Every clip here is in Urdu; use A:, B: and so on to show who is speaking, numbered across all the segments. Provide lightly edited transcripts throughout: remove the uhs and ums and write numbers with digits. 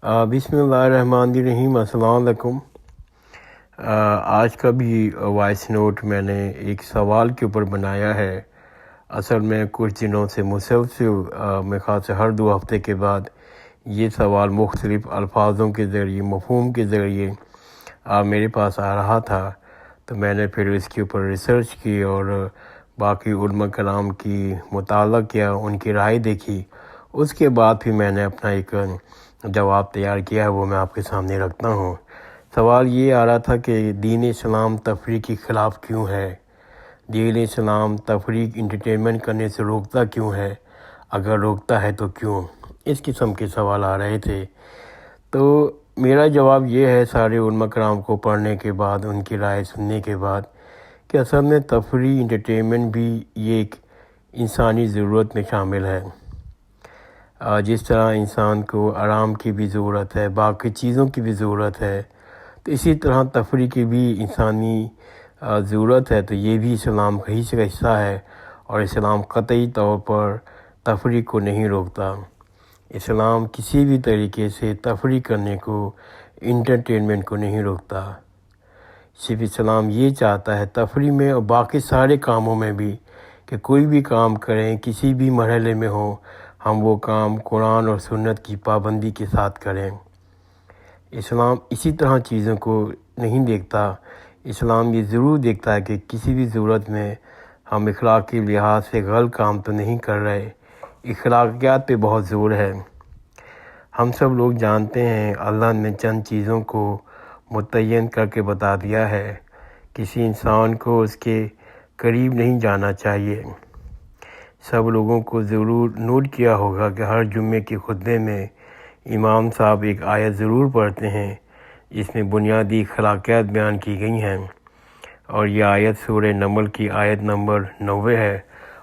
A: بسم اللہ الرحمن الرحیم۔ السلام علیکم۔ آج کا بھی وائس نوٹ میں نے ایک سوال کے اوپر بنایا ہے۔ اصل میں کچھ دنوں سے مسلسل میرے خیال سے ہر 2 ہفتے کے بعد یہ سوال مختلف الفاظوں کے ذریعے، مفہوم کے ذریعے میرے پاس آ رہا تھا، تو میں نے پھر اس کے اوپر ریسرچ کی اور باقی علماء کرام کی مطالعہ کیا، ان کی رائے دیکھی۔ اس کے بعد پھر میں نے اپنا ایک جواب تیار کیا ہے، وہ میں آپ کے سامنے رکھتا ہوں۔ سوال یہ آ رہا تھا کہ دین اسلام تفریح کے خلاف کیوں ہے؟ دین اسلام تفریح انٹرٹینمنٹ کرنے سے روکتا کیوں ہے؟ اگر روکتا ہے تو کیوں؟ اس قسم کے سوال آ رہے تھے۔ تو میرا جواب یہ ہے سارے علماء کرام کو پڑھنے کے بعد، ان کی رائے سننے کے بعد، کہ اصل میں تفریح انٹرٹینمنٹ بھی یہ ایک انسانی ضرورت میں شامل ہے۔ جس طرح انسان کو آرام کی بھی ضرورت ہے، باقی چیزوں کی بھی ضرورت ہے، تو اسی طرح تفریح کی بھی انسانی ضرورت ہے۔ تو یہ بھی اسلام کا حصہ ہے، اور اسلام قطعی طور پر تفریح کو نہیں روکتا۔ اسلام کسی بھی طریقے سے تفریح کرنے کو، انٹرٹینمنٹ کو نہیں روکتا۔ صرف اسلام یہ چاہتا ہے تفریح میں اور باقی سارے کاموں میں بھی، کہ کوئی بھی کام کریں، کسی بھی مرحلے میں ہو، ہم وہ کام قرآن اور سنت کی پابندی کے ساتھ کریں۔ اسلام اسی طرح چیزوں کو نہیں دیکھتا۔ اسلام یہ ضرور دیکھتا ہے کہ کسی بھی ضرورت میں ہم اخلاقی لحاظ سے غلط کام تو نہیں کر رہے۔ اخلاقیات پہ بہت زور ہے۔ ہم سب لوگ جانتے ہیں اللہ نے چند چیزوں کو متعین کر کے بتا دیا ہے۔ کسی انسان کو اس کے قریب نہیں جانا چاہیے۔ سب لوگوں کو ضرور نوٹ کیا ہوگا کہ ہر جمعے کے خطبے میں امام صاحب ایک آیت ضرور پڑھتے ہیں جس میں بنیادی اخلاقیات بیان کی گئی ہیں، اور یہ آیت سورہ نمل کی آیت نمبر 90 ہے،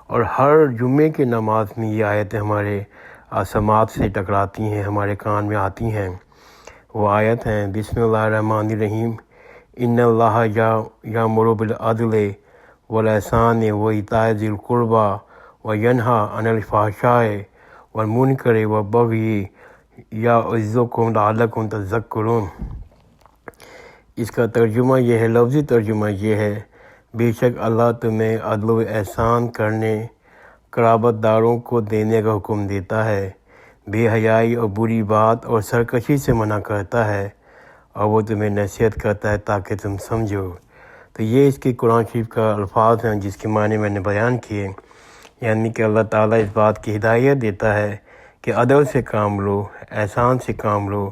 A: اور ہر جمعے کے نماز میں یہ آیتیں ہمارے سماعت سے ٹکراتی ہیں، ہمارے کان میں آتی ہیں۔ وہ آیت ہیں: بسم اللہ الرحمن الرحیم، ان اللہ یامر بالعدل والاحسان وایتاء ذی القربی وینہی عن الفحشاء والمنکر والبغی یعظکم لعلکم تذکرون۔ اس کا ترجمہ یہ ہے، لفظی ترجمہ یہ ہے: بے شک اللہ تمہیں عدل و احسان کرنے، قرابت داروں کو دینے کا حکم دیتا ہے، بے حیائی اور بری بات اور سرکشی سے منع کرتا ہے، اور وہ تمہیں نصیحت کرتا ہے تاکہ تم سمجھو۔ تو یہ اس کے قرآن شریف کا الفاظ ہیں جس کے معنی میں نے بیان کیے، یعنی کہ اللہ تعالیٰ اس بات کی ہدایت دیتا ہے کہ عدل سے کام لو، احسان سے کام لو،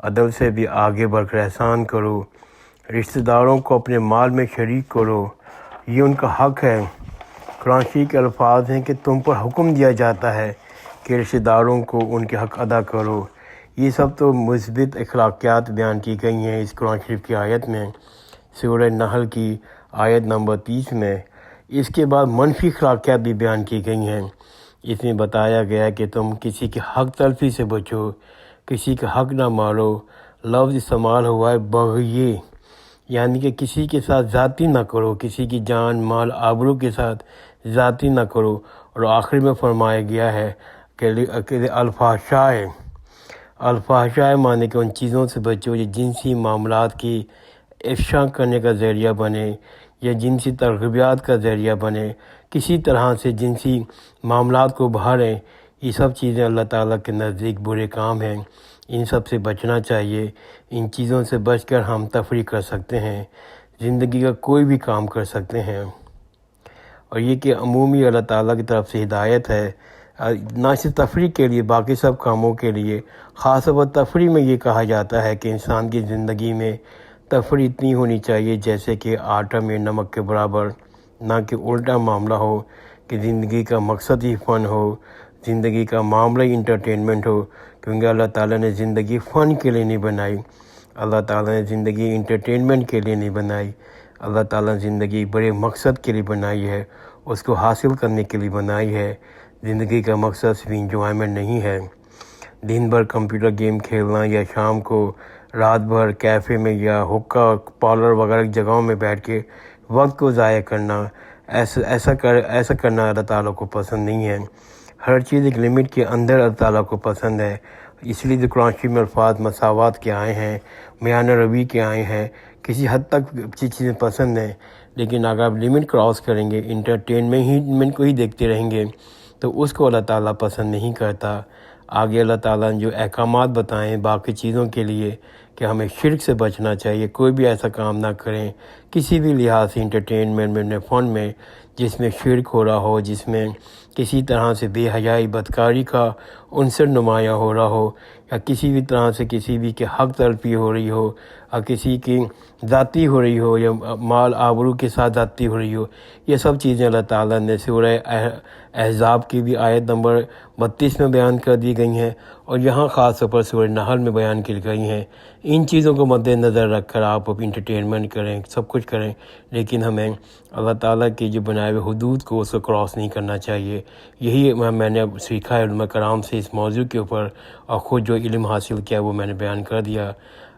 A: عدل سے بھی آگے بڑھ کر احسان کرو، رشتہ داروں کو اپنے مال میں شریک کرو، یہ ان کا حق ہے۔ قرآن شریف کے الفاظ ہیں کہ تم پر حکم دیا جاتا ہے کہ رشتہ داروں کو ان کے حق ادا کرو۔ یہ سب تو مثبت اخلاقیات بیان کی گئی ہیں اس قرآن شریف کی آیت میں، سورہ نحل کی آیت نمبر 30 میں۔ اس کے بعد منفی اخلاقیات بھی بیان کی گئی ہیں۔ اس میں بتایا گیا کہ تم کسی کے حق تلفی سے بچو، کسی کا حق نہ مارو۔ لفظ استعمال ہوا ہے بغی، یعنی کہ کسی کے ساتھ ذاتی نہ کرو، کسی کی جان، مال، آبرو کے ساتھ ذاتی نہ کرو۔ اور آخر میں فرمایا گیا ہے کہ الفحشاء معنی کہ ان چیزوں سے بچو جو جنسی معاملات کی افشا کرنے کا ذریعہ بنے، یا جنسی ترغیبات کا ذریعہ بنے، کسی طرح سے جنسی معاملات کو بڑھائیں۔ یہ سب چیزیں اللہ تعالیٰ کے نزدیک برے کام ہیں، ان سب سے بچنا چاہیے۔ ان چیزوں سے بچ کر ہم تفریح کر سکتے ہیں، زندگی کا کوئی بھی کام کر سکتے ہیں۔ اور یہ کہ عمومی اللہ تعالیٰ کی طرف سے ہدایت ہے، نہ صرف تفریح کے لیے، باقی سب کاموں کے لیے۔ خاص طور پر تفریح میں یہ کہا جاتا ہے کہ انسان کی زندگی میں تفریح اتنی ہونی چاہیے جیسے کہ آٹا میں نمک کے برابر، نہ کہ الٹا معاملہ ہو کہ زندگی کا مقصد ہی فن ہو، زندگی کا معاملہ ہی انٹرٹینمنٹ ہو، کیونکہ اللہ تعالیٰ نے زندگی فن کے لیے نہیں بنائی، اللہ تعالیٰ نے زندگی انٹرٹینمنٹ کے لیے نہیں بنائی، اللہ تعالیٰ نے زندگی بڑے مقصد کے لیے بنائی ہے، اس کو حاصل کرنے کے لیے بنائی ہے۔ زندگی کا مقصد صرف انجوائمنٹ نہیں ہے۔ دن بھر کمپیوٹر گیم کھیلنا، یا شام کو رات بھر کیفے میں یا حقہ پارلر وغیرہ جگہوں میں بیٹھ کے وقت کو ضائع کرنا، ایسا کرنا اللہ تعالیٰ کو پسند نہیں ہے۔ ہر چیز ایک لمٹ کے اندر اللہ تعالیٰ کو پسند ہے۔ اس لیے تو قرآن شریف میں الفاظ مساوات کے آئے ہیں، میان روی کے آئے ہیں، کسی حد تک چیزیں پسند ہیں، لیکن اگر آپ لمٹ کراس کریں گے، انٹرٹینمنٹ کو ہی دیکھتے رہیں گے تو اس کو اللہ تعالیٰ پسند نہیں کرتا۔ آگے اللہ تعالیٰ نے جو احکامات بتائیں باقی چیزوں کے لیے کہ ہمیں شرک سے بچنا چاہیے، کوئی بھی ایسا کام نہ کریں کسی بھی لحاظ سے، انٹرٹینمنٹ میں، فن میں، جس میں شرک ہو رہا ہو، جس میں کسی طرح سے بے حیائی بدکاری کا عنصر نمایاں ہو رہا ہو، یا کسی بھی طرح سے کسی بھی کے حق تلفی ہو رہی ہو، اور کسی کی ذاتی ہو رہی ہو، یا مال آبرو کے ساتھ ذاتی ہو رہی ہو، یہ سب چیزیں اللہ تعالیٰ نے سورہ احزاب کی بھی آیت نمبر 32 میں بیان کر دی گئی ہیں، اور یہاں خاص طور پر سورہ نحل میں بیان کی گئی ہیں۔ ان چیزوں کو مد نظر رکھ کر آپ انٹرٹینمنٹ کریں، سب کچھ کریں، لیکن ہمیں اللہ تعالیٰ کی جو بنائے ہوئے حدود کو اس کو کراس نہیں کرنا چاہیے۔ یہی میں نے اب سیکھا ہے علماء کرام سے اس موضوع کے اوپر، اور خود جو علم حاصل کیا وہ میں نے بیان کر دیا۔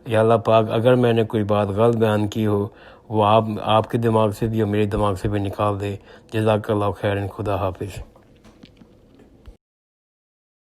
A: یا اللہ پاک اگر میں نے کوئی بات غلط بیان کی ہو وہ آپ کے دماغ سے بھی اور میرے دماغ سے بھی نکال دے۔ جزاک اللہ خیرن، خدا حافظ۔